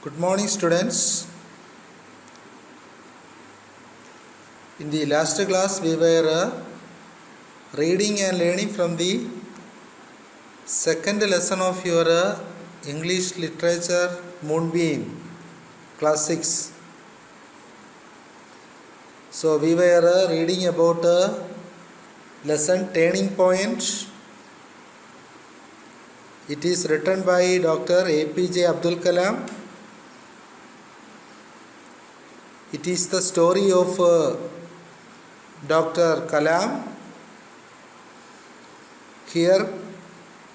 Good morning, students. In the last class, we were reading and learning from the second lesson of your English literature Moonbeam, class 6. So, we were reading about lesson Turning Point. It is written by Dr. APJ Abdul Kalam. It is the story of Dr. Kalam. Here,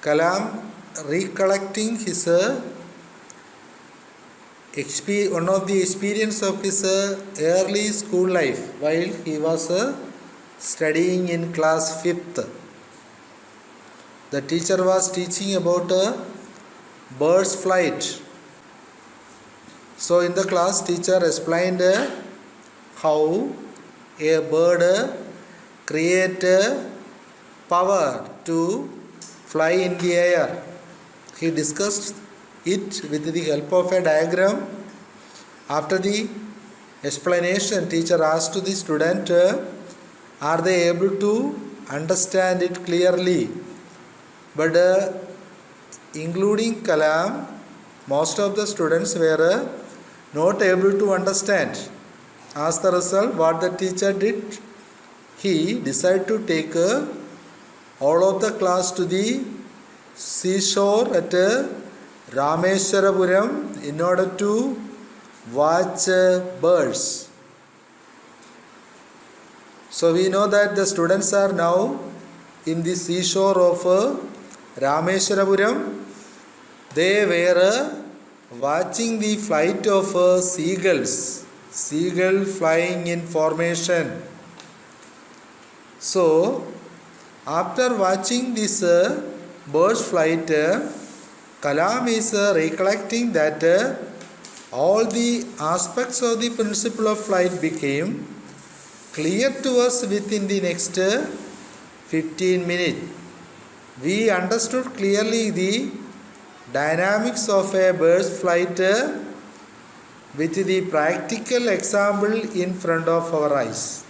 Kalam recollecting his one of the experience of his early school life while he was studying in class 5th. The teacher was teaching about bird's flight. So in the class, teacher explained how a bird creates power to fly in the air. He discussed it with the help of a diagram. After the explanation, teacher asked the student, are they able to understand it clearly? But including Kalam, most of the students were not able to understand. As the result, what the teacher did, he decided to take all of the class to the seashore at Rameshwarapuram in order to watch birds. So we know that the students are now in the seashore of Rameshwarapuram. They were watching the flight of seagulls flying in formation. So after watching this bird's flight, Kalam is recollecting that all the aspects of the principle of flight became clear to us within the next 15 minutes. We understood clearly the dynamics of a bird's flight with the practical example in front of our eyes.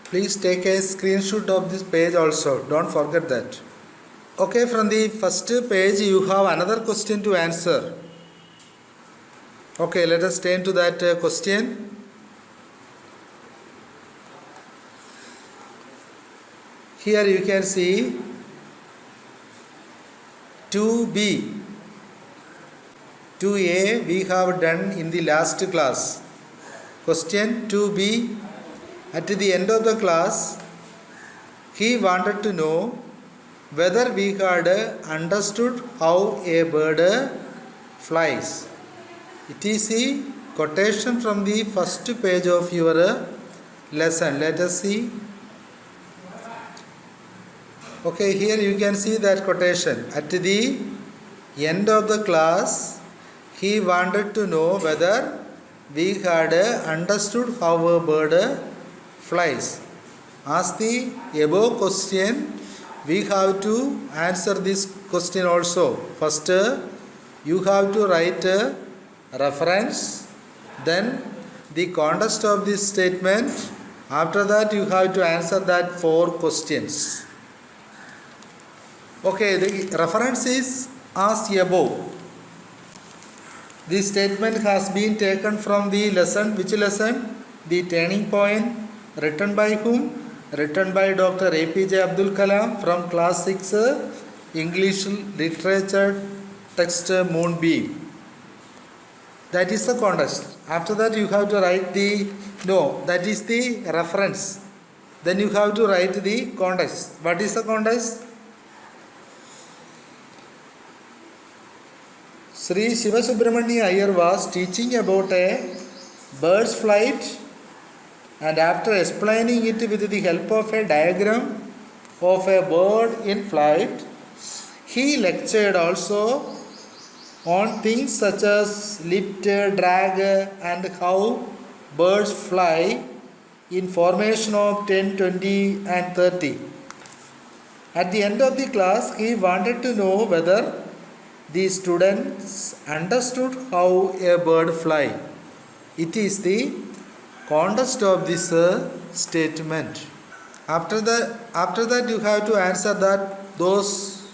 Please take a screenshot of this page also. Don't forget that. Okay, from the first page you have another question to answer. Okay, let us turn to that question. Here you can see 2B. 2A we have done in the last class. Question 2B. At the end of the class, he wanted to know whether we had understood how a bird flies. It is a quotation from the first page of your lesson. Let us see. Okay, here you can see that quotation. At the end of the class, he wanted to know whether we had understood how a bird flies. As the above question, we have to answer this question also. First, you have to write a reference, then the context of this statement. After that, you have to answer that 4 questions. Okay, the reference is as above. This statement has been taken from the lesson. Which lesson? The Turning Point. Written by whom? Written by Dr. APJ Abdul Kalam from class 6 English literature text Moonbeam. That is the context. After that you have to write that is the reference. Then you have to write the context. What is the context? Sri Shivasubramania Iyer was teaching about a bird's flight, and after explaining it with the help of a diagram of a bird in flight, he lectured also on things such as lift, drag, and how birds fly in formation of 10, 20 and 30. At the end of the class, he wanted to know whether the students understood how a bird fly. It is the context of this statement. After that you have to answer that those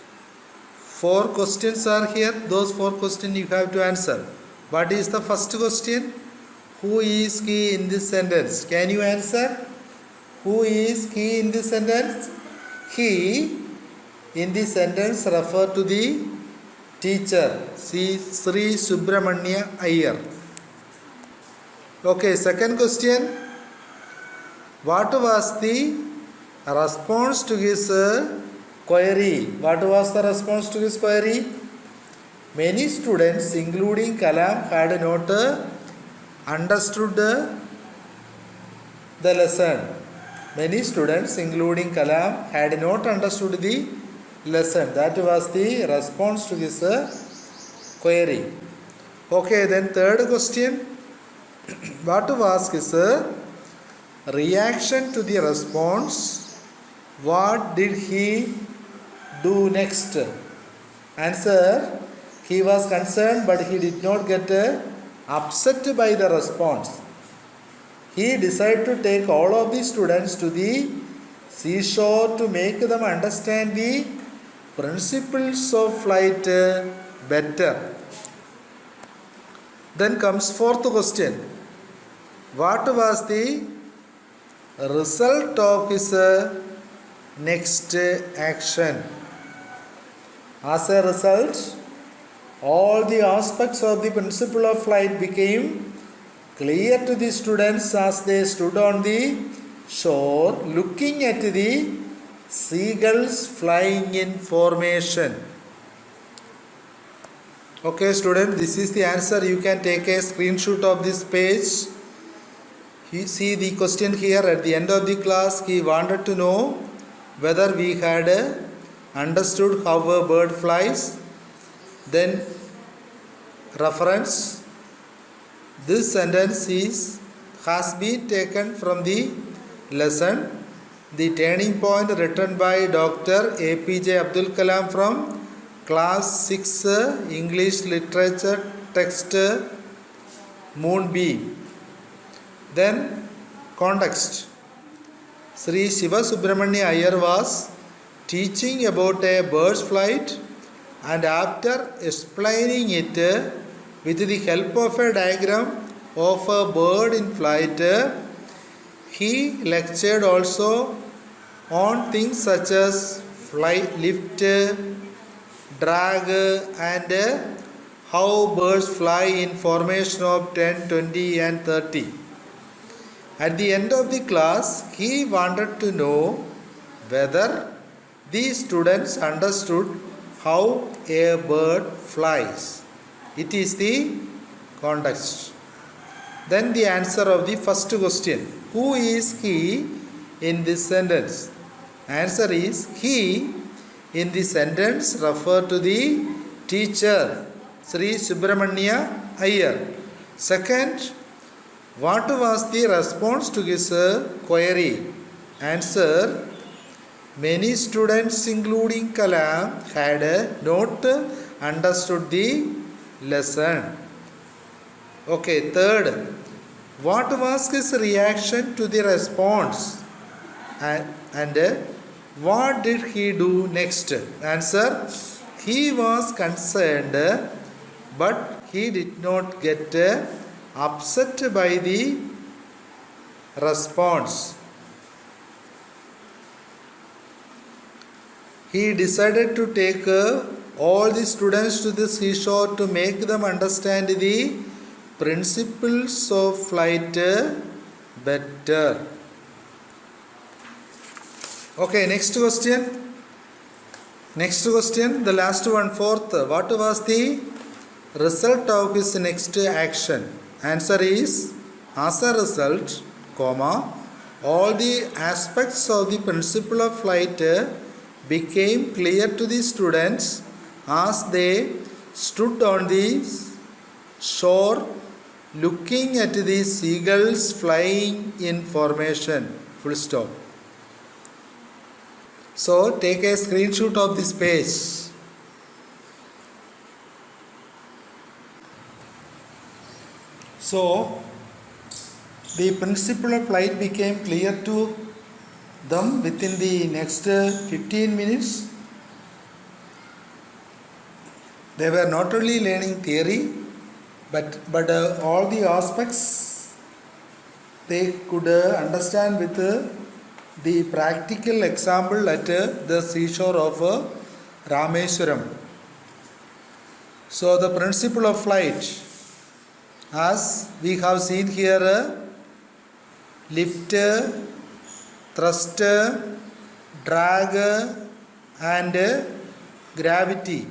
4 questions are here. Those 4 questions you have to answer. What is the first question? Who is he in this sentence? Can you answer? Who is he in this sentence? He in this sentence refer to the teacher, Sri Subramanya Iyer. Okay, second question. What was the response to his query? What was the response to his query? Many students, including Kalam, had not understood the lesson. Many students, including Kalam, had not understood the lesson. That was the response to this query. Okay, then third question. What was his reaction to the response? What did he do next? Answer. He was concerned, but he did not get upset by the response. He decided to take all of the students to the seashore to make them understand the principles of flight better. Then comes fourth question. What was the result of his next action? As a result, all the aspects of the principle of flight became clear to the students as they stood on the shore looking at the seagulls flying in formation. Okay, student, this is the answer. You can take a screenshot of this page. You see the question here at the end of the class. He wanted to know whether we had understood how a bird flies. Then reference. This sentence has been taken from the lesson The Turning Point, written by Dr. APJ Abdul Kalam from Class 6 English Literature Text Moonbeam. Then context. Sri Shiva Subramanya Iyer was teaching about a bird's flight, and after explaining it with the help of a diagram of a bird in flight, he lectured also on things such as flight, lift, drag, and how birds fly in formation of 10, 20 and 30. At the end of the class, he wanted to know whether the students understood how a bird flies. It is the context. Then the answer of the first question. Who is he in this sentence? Answer is he in the sentence refer to the teacher Sri Subramanya Iyer. Second, what was the response to his query? Answer. Many students, including Kalam, had not understood the lesson. Okay, third, what was his reaction to the response? And what did he do next? Answer, he was concerned, but he did not get upset by the response. He decided to take all the students to the seashore to make them understand the principles of flight better. Okay, next question. Next question, the last one, fourth. What was the result of his next action? Answer is, as a result, all the aspects of the principle of flight became clear to the students as they stood on the shore looking at the seagulls flying in formation. Full stop. So take a screenshot of this page. So the principle of flight became clear to them within the next 15 minutes. They were not only learning theory, but all the aspects they could understand with the practical example at the seashore of Rameswaram. So the principle of flight, as we have seen here, lift, thrust, drag and gravity.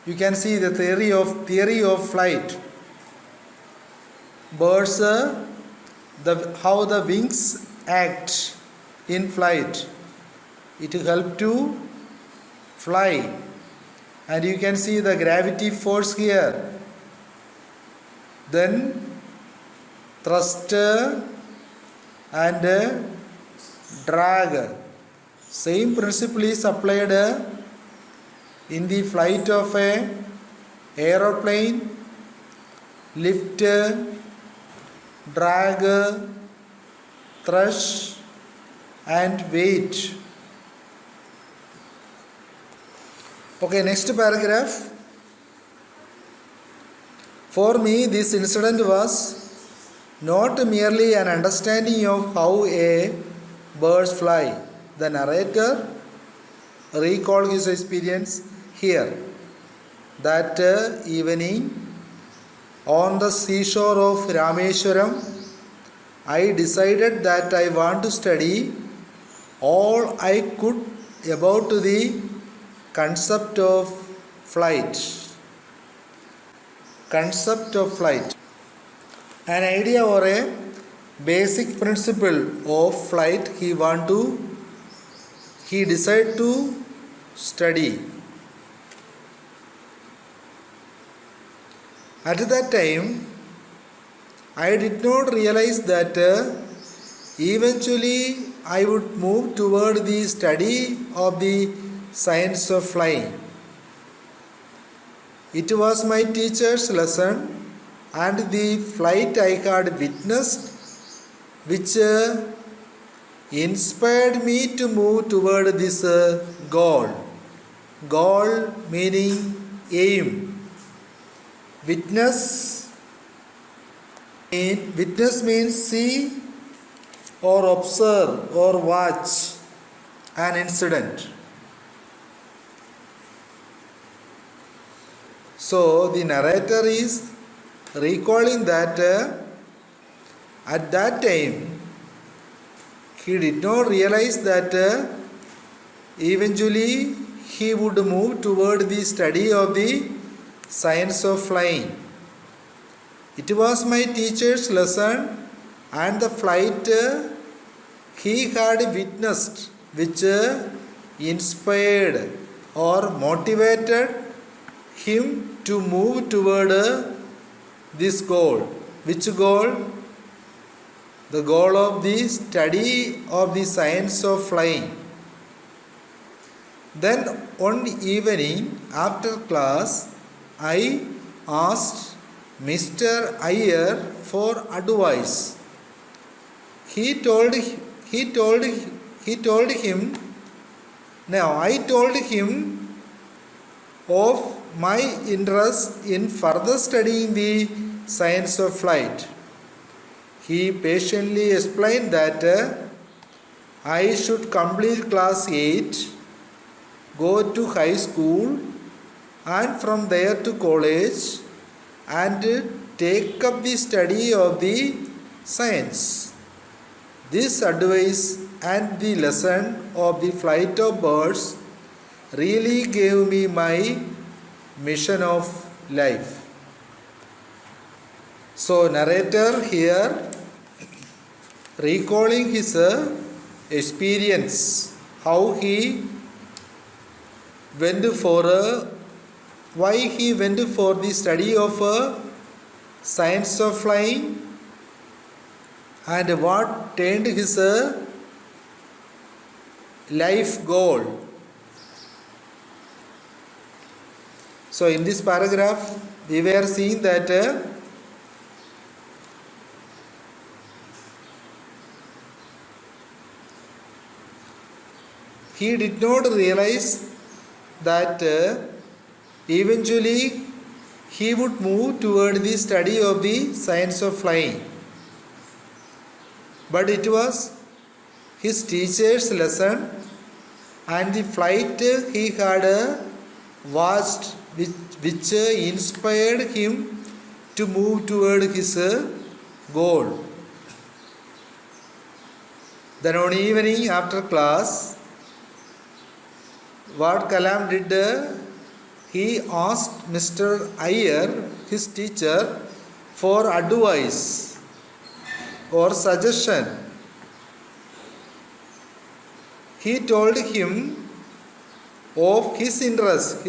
You can see the theory of flight. Birds, how the wings act in flight. It helps to fly, and you can see the gravity force here. Then thrust and drag. Same principle is applied in the flight of a aeroplane. Lift, drag, thrust and weight. Okay, next paragraph. For me, this incident was not merely an understanding of how a birds fly. The narrator recalled his experience here. That evening on the seashore of Rameswaram, I decided that I want to study all I could about the concept of flight. Concept of flight. An idea or a basic principle of flight he decided to study. At that time, I did not realize that eventually I would move toward the study of the science of flying. It was my teacher's lesson and the flight I had witnessed which inspired me to move toward this goal. Goal meaning aim. Witness means see or observe or watch an incident. So the narrator is recalling that at that time he did not realize that eventually he would move toward the study of the science of flying. It was my teacher's lesson and the flight he had witnessed which inspired or motivated him to move toward this goal. Which goal? The goal of the study of the science of flying. Then one evening after class, I asked Mr. Iyer for advice. I told him of my interest in further studying the science of flight. He patiently explained that I should complete class 8, go to high school and from there to college and take up the study of the science. This advice and the lesson of the flight of birds really gave me my mission of life. So narrator here recalling his experience, how he went for why he went for the study of science of flying and what turned his life goal. So in this paragraph we were seeing that he did not realize that eventually he would move toward the study of the science of flying. But it was his teacher's lesson and the flight he had watched which inspired him to move toward his goal. Then on evening after class, what Kalam did, he asked Mr. Iyer, his teacher, for advice or suggestion. He told him of his interest,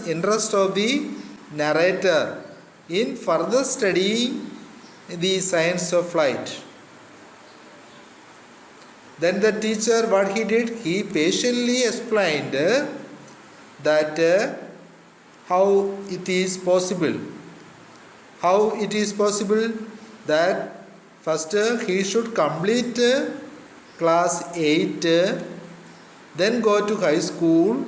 interest of the narrator in further studying the science of flight. Then the teacher, what he did, he patiently explained that how it is possible that first he should complete class 8, then go to high school,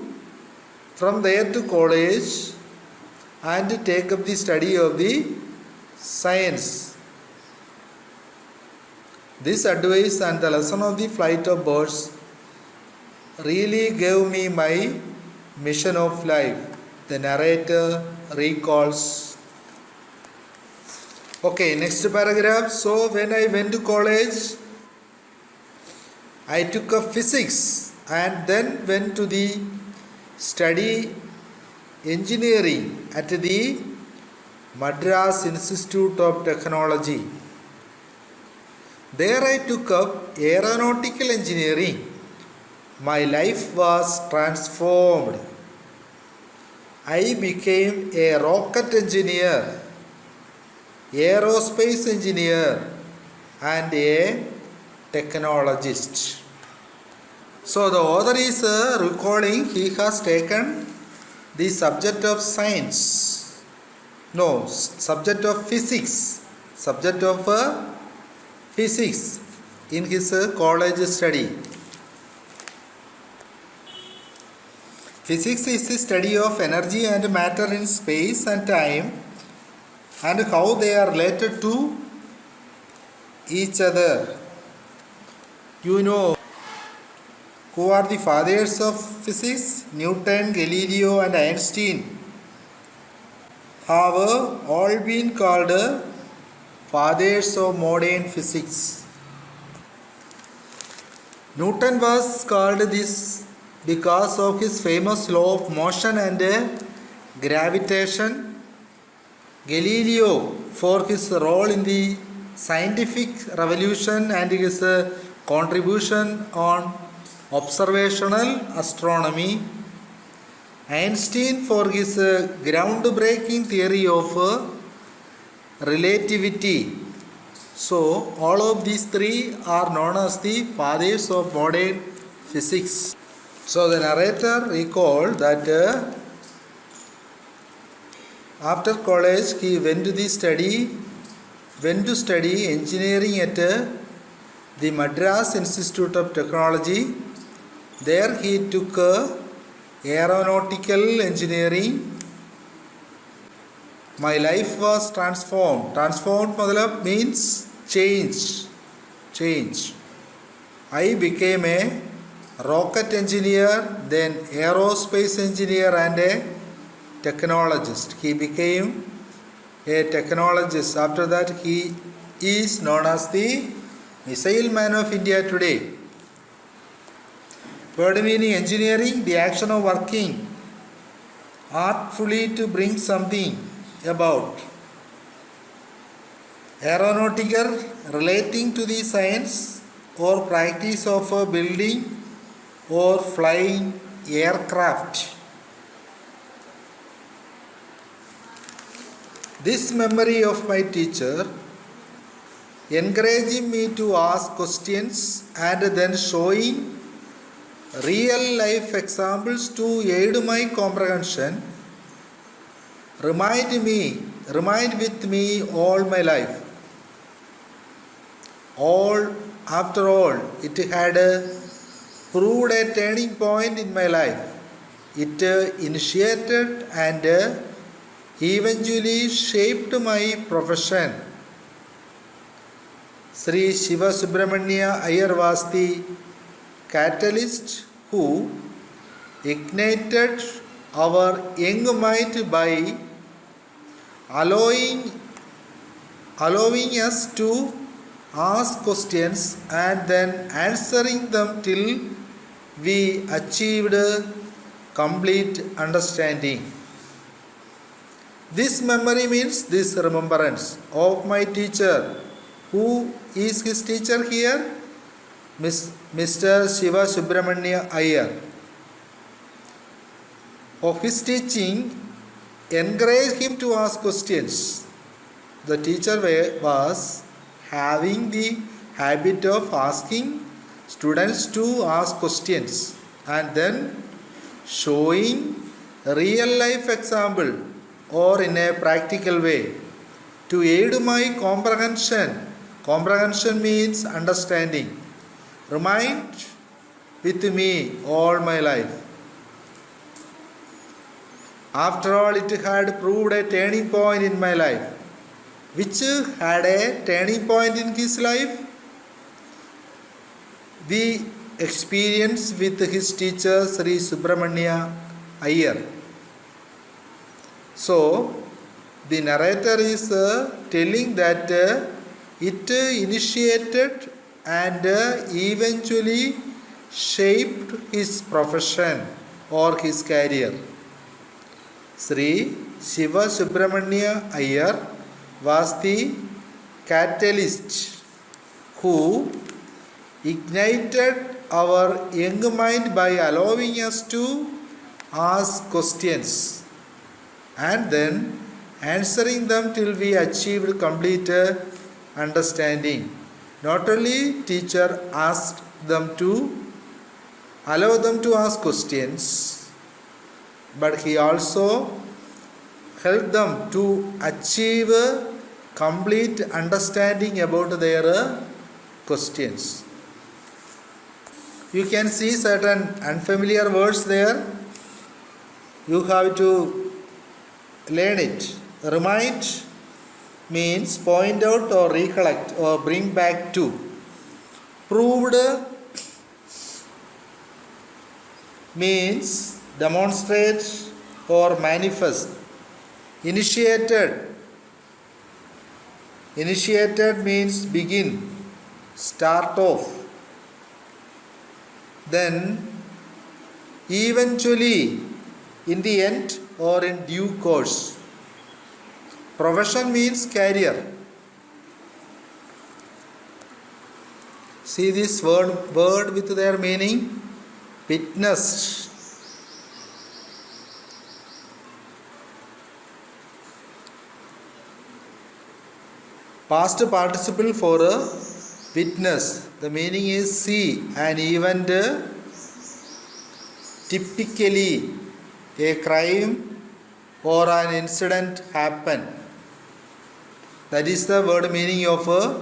from there to college, and take up the study of the science. This advice and the lesson of the flight of birds really gave me my mission of life, the narrator recalls. Okay, next paragraph. So when I went to college, I took up physics and then went to the study engineering at the Madras Institute of Technology. There I took up aeronautical engineering. My life was transformed. I became a rocket engineer, aerospace engineer, and a technologist. So the author is recalling he has taken the subject of science, subject of physics in his college study. Physics is the study of energy and matter in space and time and how they are related to each other. You know who are the fathers of physics? Newton, Galileo and Einstein have all been called fathers of modern physics. Newton was called this because of his famous law of motion and gravitation. Galileo for his role in the scientific revolution and his contribution on observational astronomy. Einstein for his groundbreaking theory of relativity. So all of these three are known as the fathers of modern physics. So the narrator recalled that after college he went to study engineering at the Madras Institute of Technology. There he took aeronautical engineering. My life was transformed. Transformed means change. I became a rocket engineer, then aerospace engineer and a technologist. He became a technologist. After that he is known as the Missile Man of India today. Word meaning engineering, the action of working artfully to bring something about. Aeronautical, relating to the science or practice of building or flying aircraft. This memory of my teacher, encouraging me to ask questions and then showing real life examples to aid my comprehension, remained with me all my life. After all, it had proved a turning point in my life. It initiated and eventually shaped my profession. Sri Shiva Subramania Iyer was the catalyst who ignited our young mind by allowing us to ask questions and then answering them till we achieved complete understanding. This memory means this remembrance of my teacher. Who is his teacher here? Mr. Shiva Subramania Iyer. Of his teaching encouraged him to ask questions. The teacher was having the habit of asking students to ask questions and then showing real life example or in a practical way to aid my comprehension. Comprehension means understanding. Remained with me all my life. After all, it had proved a turning point in my life. Which had a turning point in his life? The experience with his teacher Sri Subramania Iyer. So, the narrator is telling that it initiated and eventually shaped his profession or his career. Sri Shiva Subramania Iyer was the catalyst who ignited our young mind by allowing us to ask questions and then answering them till we achieved complete understanding. Not only teacher asked them to allow them to ask questions, but he also helped them to achieve complete understanding about their questions. You can see certain unfamiliar words there. You have to learn it. Remind means point out or recollect or bring back to. Proved means demonstrate or manifest. Initiated means begin, start off. Then eventually, in the end or in due course. Profession means career. See this word with their meaning. Witnessed. Past participle for a witness. The meaning is see an event, typically a crime or an incident happen. That is the word meaning of a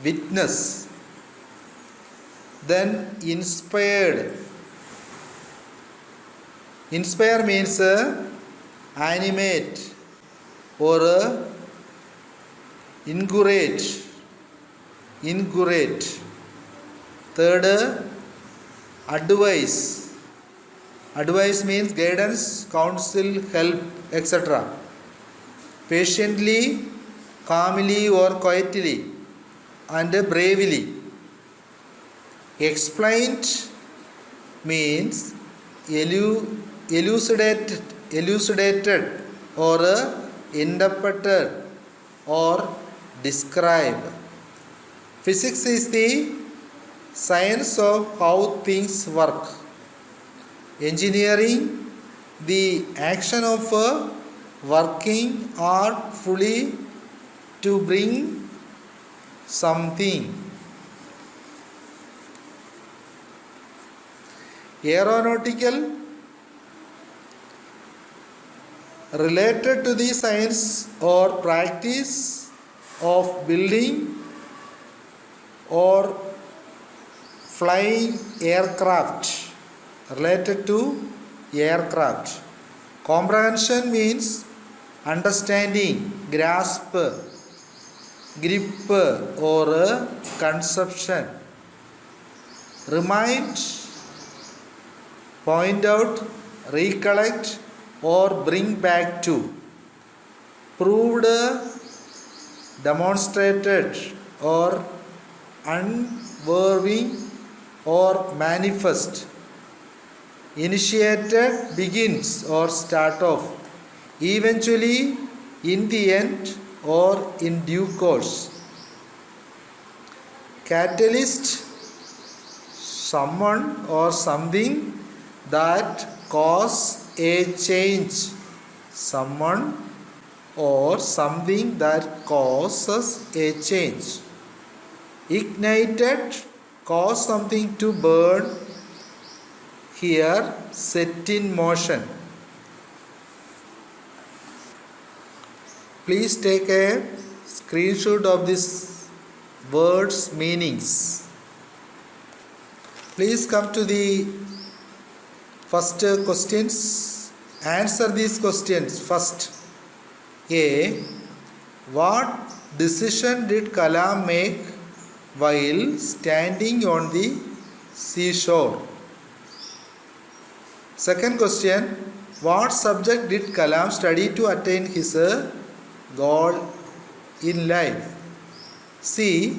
witness. Then inspired. Inspire means animate or encourage. Third, advice. Advice means guidance, counsel, help, etc. Patiently, calmly or quietly and bravely. Explained means elucidated or interpreted or described. Physics is the science of how things work. Engineering, the action of working artfully to bring something. Aeronautical, related to the science or practice of building or flying aircraft, related to aircraft. Comprehension means understanding, grasp, grip or conception. Remind, point out, recollect or bring back to. Proved, demonstrated or unnerving or manifest. Initiated, begins or start off. Eventually, in the end or in due course. Catalyst, someone or something that cause a change. Someone or something that causes a change. Ignited, cause something to burn. Here, set in motion. Please take a screenshot of this words' meanings. Please come to the first questions. Answer these questions first. A. What decision did Kalam make while standing on the seashore? Second question. What subject did Kalam study to attain his goal in life? C.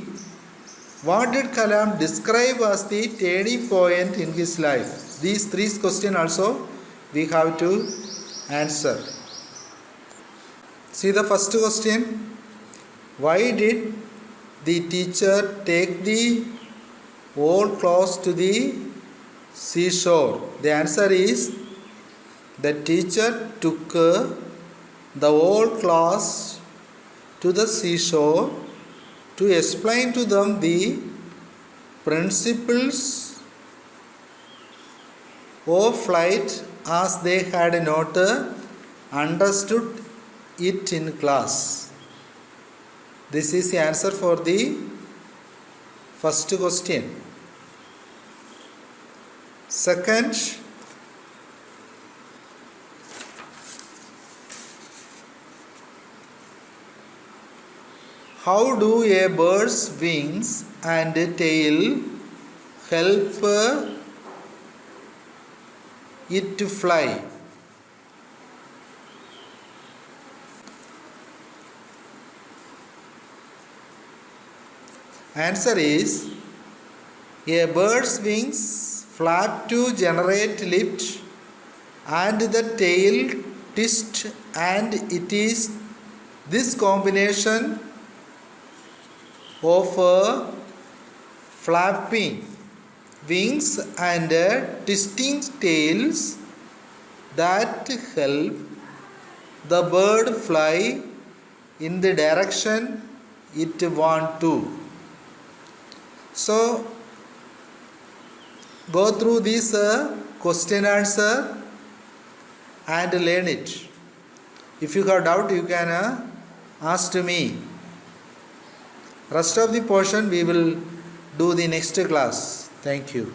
What did Kalam describe as the turning point in his life? These three questions also we have to answer. See the first question. Why did the teacher take the old clothes to the seashore? The answer is the teacher took the old class to the seashore to explain to them the principles of flight as they had not understood it in class. This is the answer for the first question. Second, how do a bird's wings and tail help it to fly? Answer is, a bird's wings flap to generate lift and the tail twist, and it is this combination of flapping wings and twisting tails that help the bird fly in the direction it wants to. So, go through this question answer and learn it. If you have doubt, you can ask to me. Rest of the portion we will do the next class. Thank you.